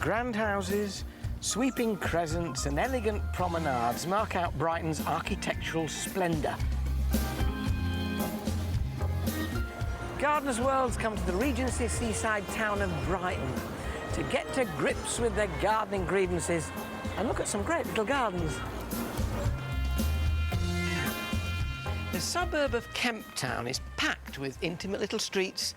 Grand houses, sweeping crescents and elegant promenades mark out Brighton's architectural splendour. Gardeners' World's come to the Regency seaside town of Brighton to get to grips with their gardening grievances and look at some great little gardens. The suburb of Kemp Town is packed with intimate little streets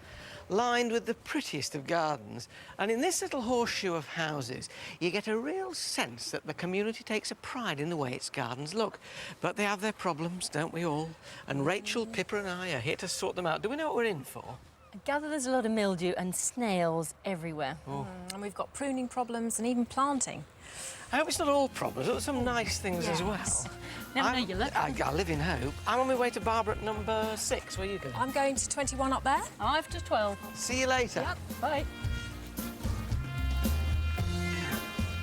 lined with the prettiest of gardens. And in this little horseshoe of houses, you get a real sense that the community takes a pride in the way its gardens look. But they have their problems, don't we all? And Rachel, Pippa and I are here to sort them out. Do we know what we're in for? I gather there's a lot of mildew and snails everywhere. Oh. And we've got pruning problems and even planting. I hope it's not all problems. There's some nice things as well. Never know your luck. I live in hope. I'm on my way to Barbara at number 6. Where are you going? I'm going to 21 up there. 5 to 12. See you later. Yep, bye.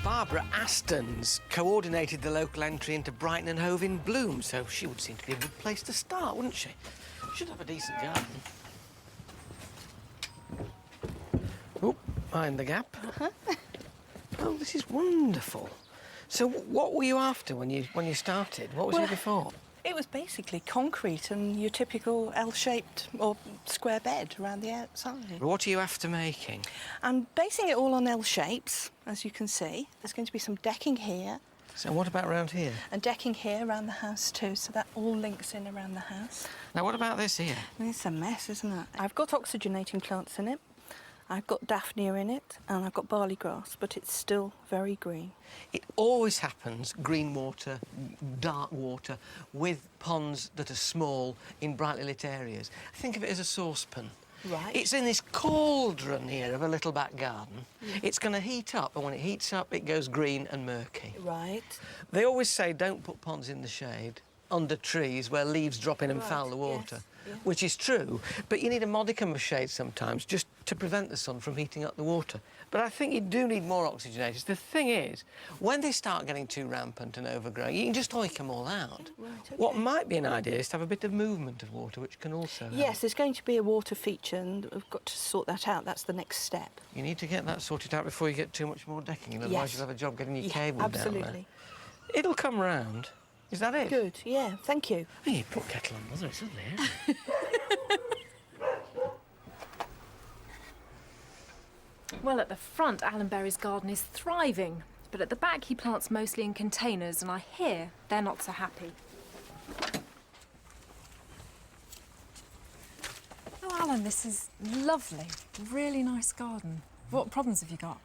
Barbara Aston's coordinated the local entry into Brighton and Hove in Bloom, so she would seem to be a good place to start, wouldn't she? Should have a decent garden. Oh, mind the gap. Oh, this is wonderful. So what were you after when you started? What was it before? It was basically concrete and your typical L-shaped or square bed around the outside. What are you after making? I'm basing it all on L-shapes, as you can see. There's going to be some decking here. So what about around here? And decking here around the house too, so that all links in around the house. Now, what about this here? It's a mess, isn't it? I've got oxygenating plants in it. I've got daphnia in it, and I've got barley grass, but it's still very green. It always happens, green water, dark water, with ponds that are small in brightly lit areas. Think of it as a saucepan. Right. It's in this cauldron here of a little back garden. It's going to heat up, and when it heats up, it goes green and murky. Right. They always say don't put ponds in the shade, under trees where leaves drop in and foul the water, which is true, but you need a modicum of shade sometimes just to prevent the sun from heating up the water. But I think you do need more oxygenators. The thing is, when they start getting too rampant and overgrown, you can just oik them all out. Right, okay. What might be an idea is to have a bit of movement of water, which can also help. Yes, there's going to be a water feature, and we've got to sort that out. That's the next step. You need to get that sorted out before you get too much more decking, otherwise Yes. you'll have a job getting your cable down there. Absolutely. It'll come round. Is that it? Good, yeah, thank you. Oh, you put kettle on, mother, it's lovely, isn't it? Well, at the front, Alan Berry's garden is thriving, but at the back he plants mostly in containers, and I hear they're not so happy. Oh, Alan, this is lovely. Really nice garden. What problems have you got?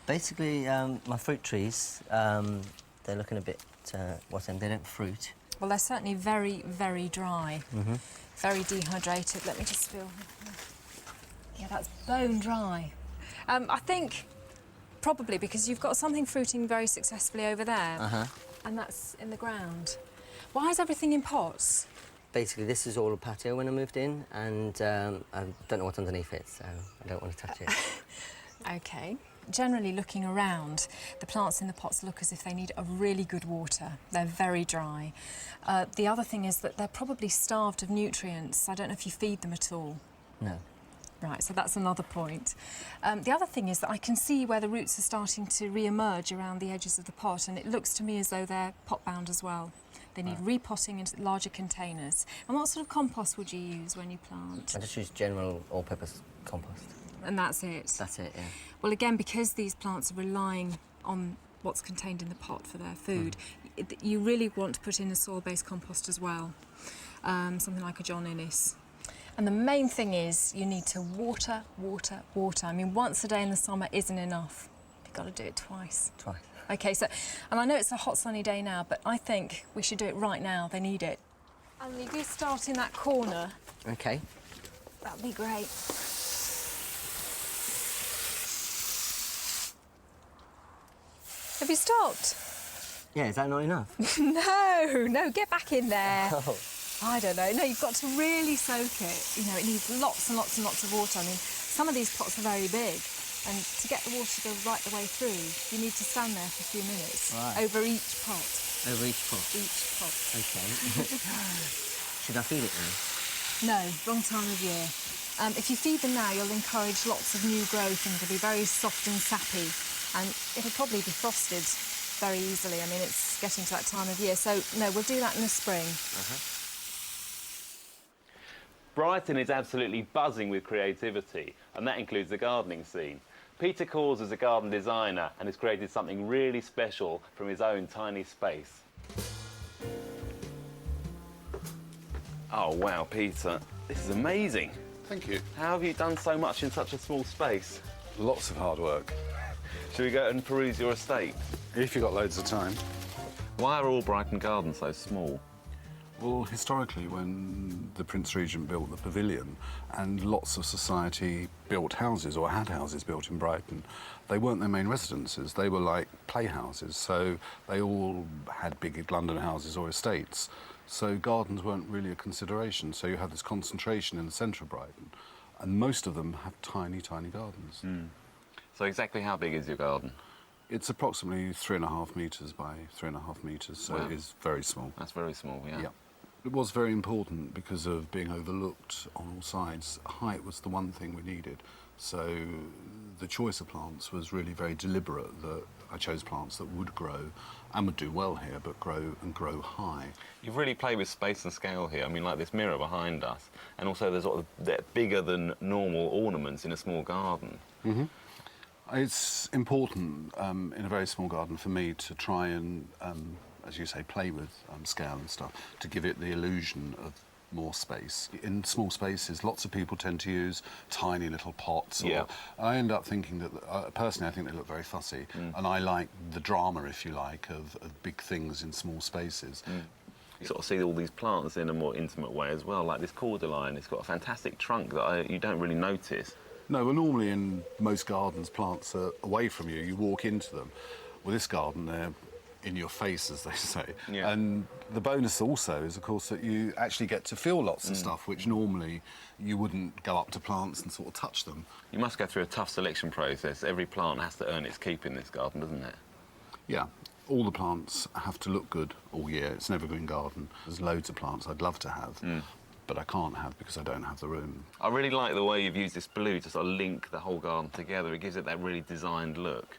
Basically, my fruit trees, they're looking a bit, they don't fruit. Well, they're certainly very, very dry. Very dehydrated. Let me just feel. Yeah, that's bone dry. I think probably because you've got something fruiting very successfully over there, and that's in the ground. Why is everything in pots? Basically, this is all a patio when I moved in, and I don't know what's underneath it, so I don't want to touch it. OK. Generally, looking around, the plants in the pots look as if they need a really good water. They're very dry. The other thing is that they're probably starved of nutrients. I don't know if you feed them at all. No. Right, so that's another point. The other thing is that I can see where the roots are starting to re-emerge around the edges of the pot, and it looks to me as though they're pot-bound as well. They need repotting into larger containers. And what sort of compost would you use when you plant? I just use general all-purpose compost. And that's it? That's it, yeah. Well, again, because these plants are relying on what's contained in the pot for their food, you really want to put in a soil-based compost as well, something like a John Innes. And the main thing is you need to water, water, water. I mean, once a day in the summer isn't enough. You've got to do it twice. Twice. OK, so, and I know it's a hot, sunny day now, but I think we should do it right now. They need it. And you do start in that corner. OK. That'd be great. Have you stopped? Yeah, is that not enough? No, get back in there. Oh. I don't know. No, you've got to really soak it. You know, it needs lots and lots and lots of water. I mean, some of these pots are very big, and to get the water to go right the way through, you need to stand there for a few minutes over each pot. Over each pot? Each pot. OK. Should I feed it now? No, wrong time of year. If you feed them now, you'll encourage lots of new growth and they'll be very soft and sappy. And it'll probably be frosted very easily. I mean, it's getting to that time of year. So, no, we'll do that in the spring. Brighton is absolutely buzzing with creativity, and that includes the gardening scene. Peter Cause is a garden designer and has created something really special from his own tiny space. Oh, wow, Peter, this is amazing. Thank you. How have you done so much in such a small space? Lots of hard work. Shall we go and peruse your estate? If you've got loads of time. Why are all Brighton gardens so small? Well, historically, when the Prince Regent built the pavilion and lots of society built houses or had houses built in Brighton, they weren't their main residences. They were like playhouses, so they all had big London houses or estates. So gardens weren't really a consideration. So you have this concentration in the centre of Brighton, and most of them have tiny, tiny gardens. So exactly how big is your garden? It's approximately 3.5 metres by 3.5 metres, so Wow. it is very small. That's very small, yeah. Yeah. It was very important because of being overlooked on all sides. Height was the one thing we needed. So the choice of plants was really very deliberate, that I chose plants that would grow and would do well here, but grow high. You've really played with space and scale here. I mean, like this mirror behind us, and also there's sort of they're bigger than normal ornaments in a small garden. It's important in a very small garden for me to try and, as you say, play with scale and stuff, to give it the illusion of more space. In small spaces, lots of people tend to use tiny little pots. Or, Yeah. I end up thinking that, personally, I think they look very fussy, and I like the drama, if you like, of big things in small spaces. You sort of see all these plants in a more intimate way as well, like this cordyline. It's got a fantastic trunk that you don't really notice. No, well, normally in most gardens, plants are away from you. You walk into them. Well, this garden, they're in your face, as they say. Yeah. And the bonus also is, of course, that you actually get to feel lots of stuff, which normally you wouldn't go up to plants and sort of touch them. You must go through a tough selection process. Every plant has to earn its keep in this garden, doesn't it? Yeah. All the plants have to look good all year. It's an evergreen garden. There's loads of plants I'd love to have, but I can't have because I don't have the room. I really like the way you've used this blue to sort of link the whole garden together. It gives it that really designed look.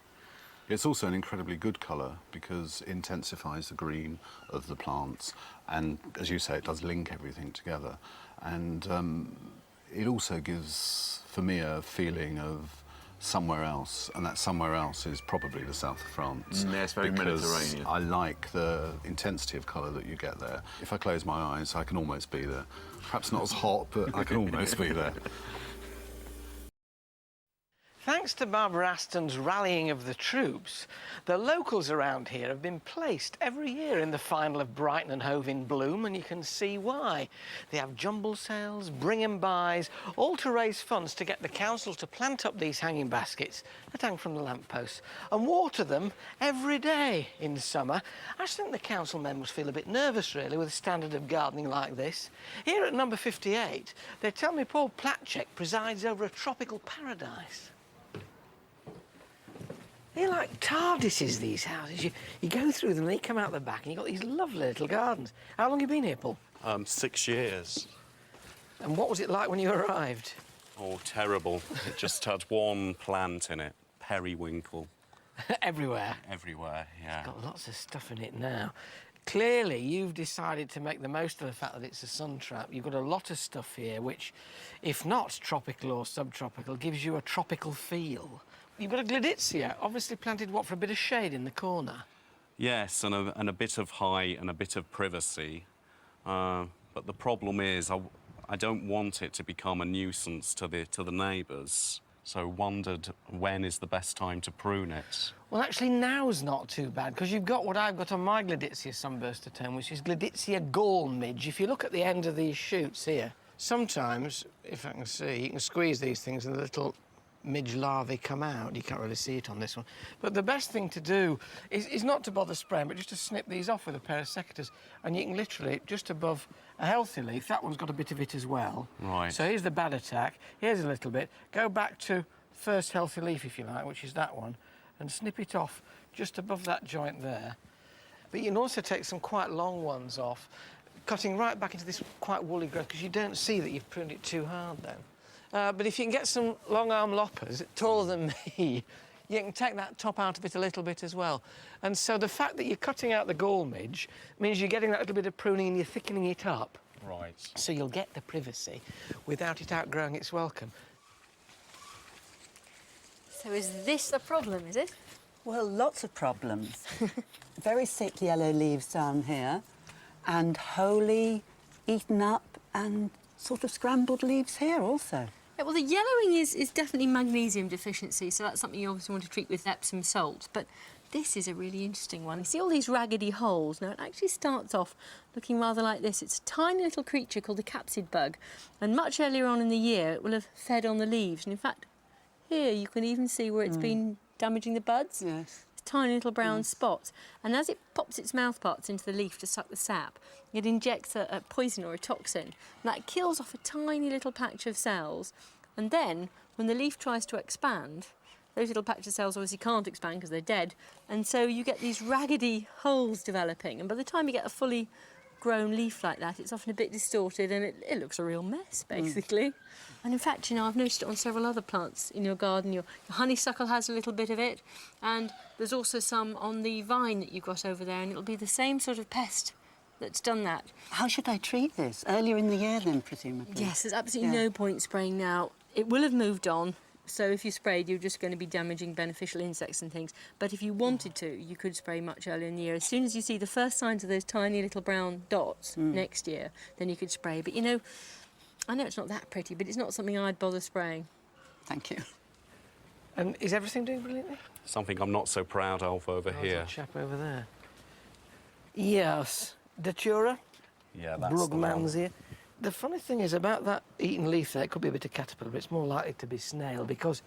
It's also an incredibly good colour because it intensifies the green of the plants, and as you say, it does link everything together. And it also gives, for me, a feeling of somewhere else, and that somewhere else is probably the south of France. Yeah, it's very because Mediterranean. I like the intensity of colour that you get there. If I close my eyes, I can almost be there. Perhaps not as hot, but I can almost be there. Thanks to Barbara Aston's rallying of the troops, the locals around here have been placed every year in the final of Brighton and Hove in Bloom, and you can see why. They have jumble sales, bring and buys, all to raise funds to get the council to plant up these hanging baskets that hang from the lampposts and water them every day in summer. I just think the council members feel a bit nervous, really, with a standard of gardening like this. Here at number 58, they tell me Paul Platchek presides over a tropical paradise. They're like TARDISes, these houses. You go through them and they come out the back and you've got these lovely little gardens. How long have you been here, Paul? 6 years. And what was it like when you arrived? Oh, terrible. It just had one plant in it, periwinkle. Everywhere. Everywhere, yeah. Got lots of stuff in it now. Clearly, you've decided to make the most of the fact that it's a sun trap. You've got a lot of stuff here which, if not tropical or subtropical, gives you a tropical feel. You've got a Gleditsia, obviously planted, what, for a bit of shade in the corner? Yes, and a bit of height and a bit of privacy. But the problem is I don't want it to become a nuisance to the neighbours. So wondered when is the best time to prune it. Well, actually, now's not too bad, because you've got what I've got on my Gleditsia sunburster term, which is Gleditsia gall midge. If you look at the end of these shoots here, sometimes, if I can see, you can squeeze these things and the little midge larvae come out. You can't really see it on this one. But the best thing to do is not to bother spraying, but just to snip these off with a pair of secateurs. And you can literally, just above a healthy leaf, that one's got a bit of it as well. Right. So here's the bad attack. Here's a little bit. Go back to first healthy leaf, if you like, which is that one, and snip it off just above that joint there. But you can also take some quite long ones off, cutting right back into this quite woolly growth, because you don't see that you've pruned it too hard then. But if you can get some long arm loppers, taller than me, you can take that top out of it a little bit as well. And so the fact that you're cutting out the gall midge means you're getting that little bit of pruning and you're thickening it up. Right. So you'll get the privacy without it outgrowing its welcome. So is this a problem, is it? Well, lots of problems. Very thick yellow leaves down here, and wholly eaten up and sort of scrambled leaves here also. Yeah, well, the yellowing is definitely magnesium deficiency, so that's something you obviously want to treat with Epsom salts. But this is a really interesting one. You see all these raggedy holes? Now, it actually starts off looking rather like this. It's a tiny little creature called a capsid bug, and much earlier on in the year, it will have fed on the leaves. And in fact, here you can even see where it's been damaging the buds. Yes. Tiny little brown spots. And as it pops its mouth parts into the leaf to suck the sap, it injects a poison or a toxin. And that kills off a tiny little patch of cells. And then, when the leaf tries to expand, those little patch of cells obviously can't expand because they're dead. And so you get these raggedy holes developing. And by the time you get a fully grown leaf like that, it's often a bit distorted and it looks a real mess, basically. And in fact, you know, I've noticed it on several other plants in your garden. Your honeysuckle has a little bit of it, and there's also some on the vine that you've got over there, and it'll be the same sort of pest that's done that. How should I treat this? Earlier in the year then, presumably? Yes, there's absolutely no point spraying now. It will have moved on, so if you sprayed, you're just going to be damaging beneficial insects and things. But if you wanted to, you could spray much earlier in the year. As soon as you see the first signs of those tiny little brown dots next year, then you could spray. But, you know, I know it's not that pretty, but it's not something I'd bother spraying. Thank you. And is everything doing brilliantly? Something I'm not so proud of over here. That chap over there. Yes. Datura? Yeah, that's the one. Brugmansia. The funny thing is about that eaten leaf there, it could be a bit of caterpillar, but it's more likely to be snail because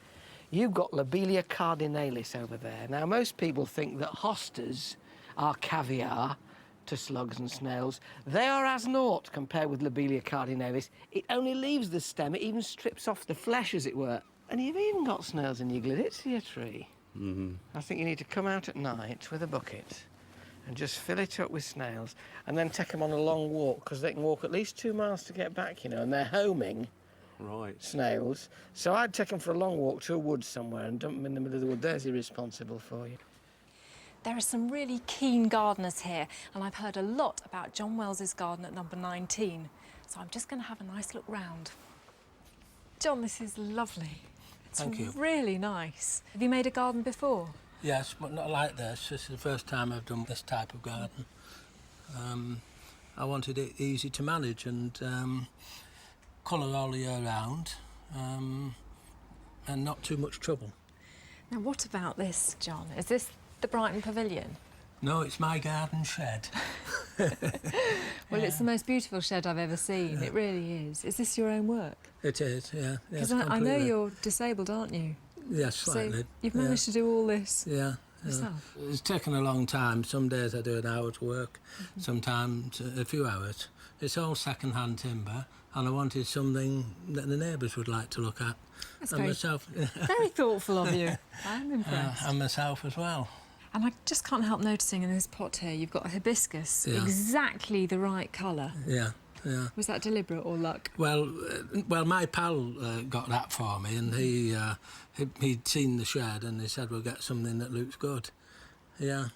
you've got Lobelia cardinalis over there. Now, most people think that hostas are caviar to slugs and snails. They are as naught compared with Lobelia cardinalis. It only leaves the stem, it even strips off the flesh, as it were. And you've even got snails in your gladitia tree. I think you need to come out at night with a bucket and just fill it up with snails and then take them on a long walk because they can walk at least 2 miles to get back, you know, and they're homing snails. So I'd take them for a long walk to a wood somewhere and dump them in the middle of the wood. There's irresponsible for you. There are some really keen gardeners here, and I've heard a lot about John Wells's garden at number 19. So I'm just going to have a nice look round. John, this is lovely. Thank you. It's really nice. Have you made a garden before? Yes, but not like this. This is the first time I've done this type of garden. I wanted it easy to manage and colour all the year round and not too much trouble. Now, what about this, John? Is this the Brighton Pavilion? No, it's my garden shed. Well, it's the most beautiful shed I've ever seen. It really is. Is this your own work? It is, yeah. Because Yes, I know completely. you're disabled, aren't you? Yes, slightly. So you've managed to do all this yourself? It's taken a long time. Some days I do an hour's work, sometimes a few hours. It's all second-hand timber, and I wanted something that the neighbours would like to look at. That's and very, myself, very thoughtful of you. I'm impressed. and myself as well. And I just can't help noticing in this pot here, you've got a hibiscus, exactly the right colour. Yeah. Yeah. Was that deliberate or luck? Well, my pal got that for me, and he'd seen the shed, and he said, "We'll get something that looks good." Yeah,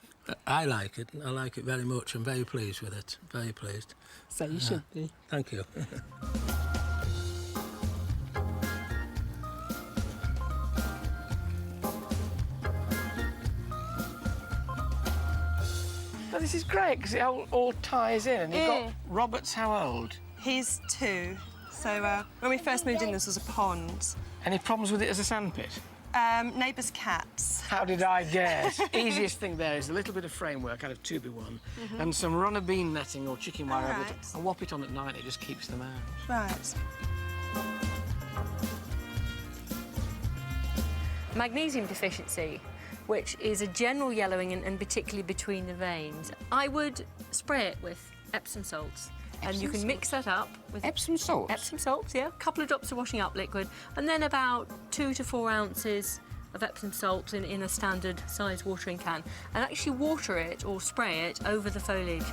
I like it. I like it very much. I'm very pleased with it. Very pleased. So you should be. Thank you. But this is great because it all ties in. And you've got Robert's how old? He's 2. So when we first moved in, this was a pond. Any problems with it as a sandpit? Neighbours' cats. How did I guess? Easiest thing there is a little bit of framework out of 2x1 and some runner bean netting or chicken wire over it, and whop it on at night. It just keeps them out. Right. Magnesium deficiency, which is a general yellowing and particularly between the veins. I would spray it with Epsom salts. And you can mix that up with Epsom salts? Epsom salts, yeah. A couple of drops of washing up liquid, and then about 2 to 4 ounces of Epsom salts in a standard size watering can, and actually water it or spray it over the foliage.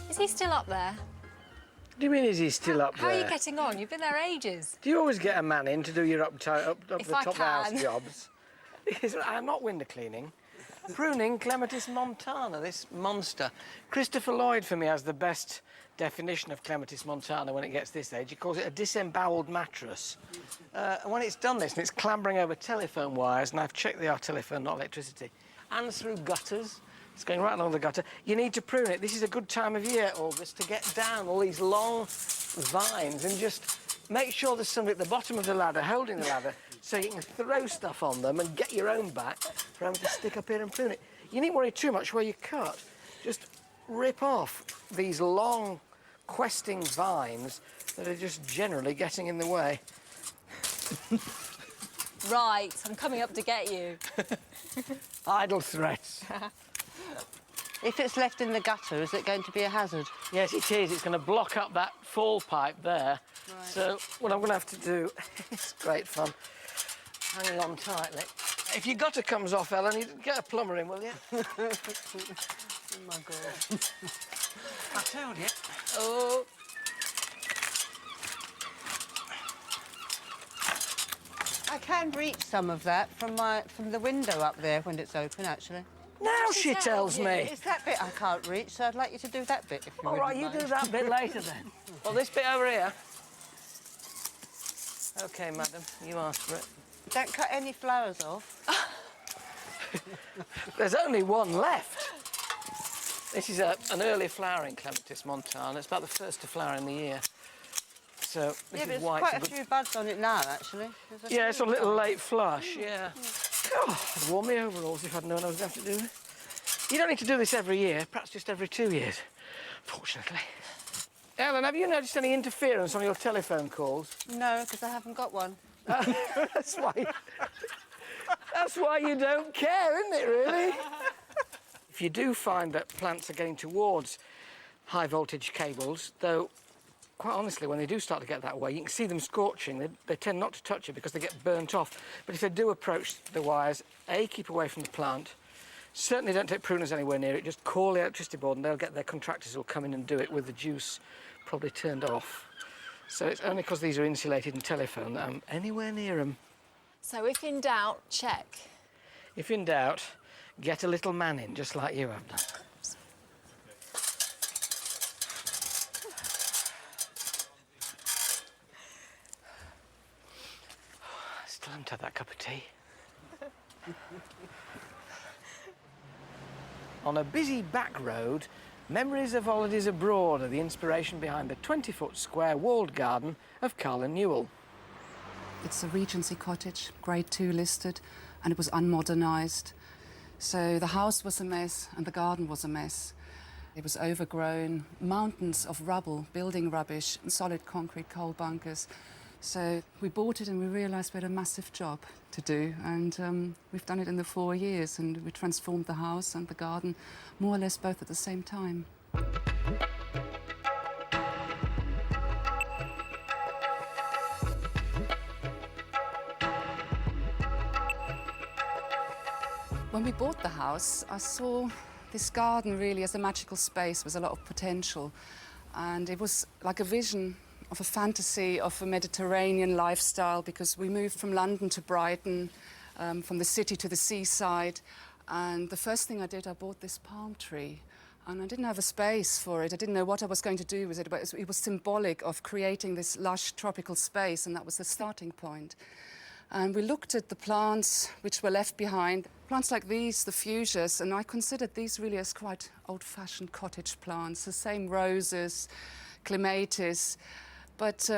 Is he still up there? What do you mean, is he still up How there? are you getting on? You've been there ages. Do you always get a man in to do your up the If top I of the house can. jobs? I'm not window cleaning. Pruning Clematis montana, this monster. Christopher Lloyd, for me, has the best definition of Clematis montana when it gets this age. He calls it a disemboweled mattress. And when it's done this, and it's clambering over telephone wires, and I've checked they are telephone, not electricity, and through gutters, it's going right along the gutter, you need to prune it. This is a good time of year, August, to get down all these long vines and just make sure there's somebody at the bottom of the ladder holding the ladder so you can throw stuff on them and get your own back for having to stick up here and prune it. You needn't worry too much where you cut. Just rip off these long, questing vines that are just generally getting in the way. Right, I'm coming up to get you. Idle threats. If it's left in the gutter, is it going to be a hazard? Yes, it is. It's going to block up that fall pipe there. Right. So what I'm going to have to do, it's great fun, hanging on tightly. If your gutter comes off, Ellen, you get a plumber in, will you? Oh, my God. I told you. Oh. I can reach some of that from the window up there when it's open, actually. Now she tells me. It's that bit I can't reach, so I'd like you to do that bit, if you All right, you wouldn't do mind. that bit later, then. Well, this bit over here. OK, madam, you asked for it. Don't cut any flowers off. There's only one left. This is an early flowering Clematis montana. It's about the first to flower in the year. So this Yeah, but is there's white. quite a few buds on it now, actually. Yeah, it's a little late flush, yeah. Oh, I'd worn my overalls if I'd known I was going to have to do it. You don't need to do this every year, perhaps just every 2 years, fortunately. Ellen, have you noticed any interference on your telephone calls? No, because I haven't got one. That's why you don't care, isn't it, really? If you do find that plants are getting towards high voltage cables, though, quite honestly, when they do start to get that way, you can see them scorching. They tend not to touch it because they get burnt off. But if they do approach the wires, A, keep away from the plant. Certainly don't take pruners anywhere near it. Just call the electricity board and they'll get their contractors who'll come in and do it with the juice probably turned off. So it's only because these are insulated and telephone that I'm anywhere near them. So if in doubt, check. If in doubt, get a little man in, just like you have done. Still haven't had that cup of tea. On a busy back road, memories of holidays abroad are the inspiration behind the 20-foot square walled garden of Carl and Newell. It's a Regency cottage, Grade 2 listed, and it was unmodernised. So the house was a mess and the garden was a mess. It was overgrown, mountains of rubble, building rubbish, and solid concrete coal bunkers. So we bought it and we realised we had a massive job to do, and we've done it in the 4 years, and we transformed the house and the garden more or less both at the same time. When we bought the house, I saw this garden really as a magical space with a lot of potential, and it was like a vision of a fantasy of a Mediterranean lifestyle, because we moved from London to Brighton, from the city to the seaside, and the first thing I did, I bought this palm tree, and I didn't have a space for it. I didn't know what I was going to do with it, but it was symbolic of creating this lush tropical space, and that was the starting point. And we looked at the plants which were left behind, plants like these, the fuchsias, and I considered these really as quite old-fashioned cottage plants, the same roses, clematis. But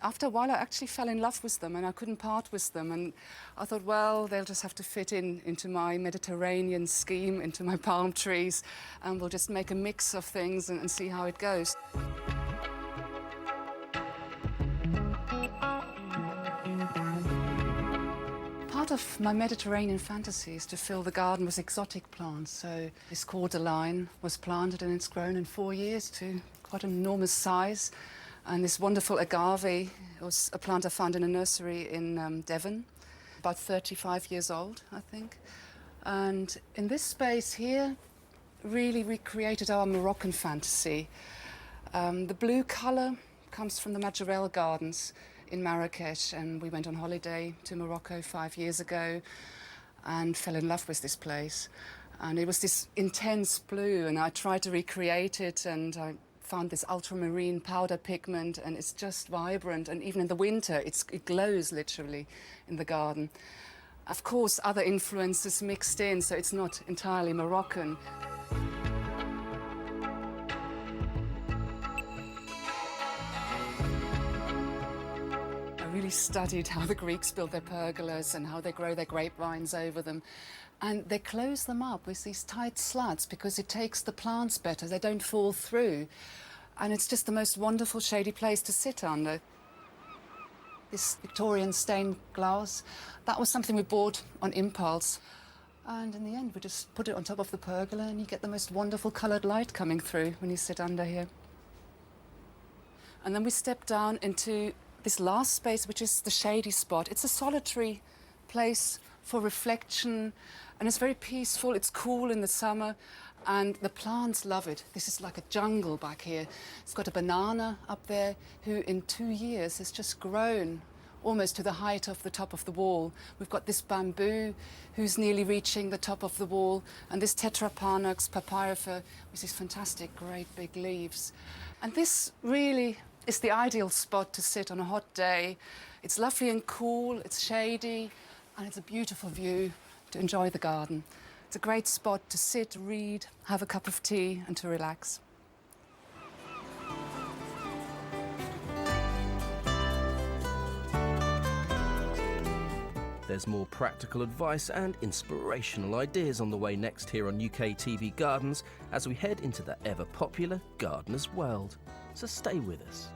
after a while, I actually fell in love with them, and I couldn't part with them. And I thought, well, they'll just have to fit into my Mediterranean scheme, into my palm trees, and we'll just make a mix of things and see how it goes. Part of my Mediterranean fantasy is to fill the garden with exotic plants. So this cordyline was planted, and it's grown in 4 years to quite an enormous size. And this wonderful agave was a plant I found in a nursery in Devon, about 35 years old, I think. And in this space here, really recreated our Moroccan fantasy. The blue colour comes from the Majorelle Gardens in Marrakesh, and we went on holiday to Morocco 5 years ago and fell in love with this place. And it was this intense blue, and I tried to recreate it, and I found this ultramarine powder pigment, and it's just vibrant, and even in the winter it glows literally in the garden. Of course, other influences mixed in, so it's not entirely Moroccan. I really studied how the Greeks built their pergolas and how they grow their grapevines over them. And they close them up with these tight slats because it takes the plants better, they don't fall through. And it's just the most wonderful shady place to sit under. This Victorian stained glass, that was something we bought on impulse. And in the end, we just put it on top of the pergola and you get the most wonderful coloured light coming through when you sit under here. And then we step down into this last space, which is the shady spot. It's a solitary place for reflection, and it's very peaceful. It's cool in the summer, and the plants love it. This is like a jungle back here. It's got a banana up there who in 2 years has just grown almost to the height of the top of the wall. We've got this bamboo who's nearly reaching the top of the wall, and this Tetrapanax papyriffer with these fantastic great big leaves. And this really is the ideal spot to sit on a hot day. It's lovely and cool, it's shady, and it's a beautiful view to enjoy the garden. It's a great spot to sit, read, have a cup of tea and to relax. There's more practical advice and inspirational ideas on the way next here on UKTV Gardens as we head into the ever-popular gardener's world. So stay with us.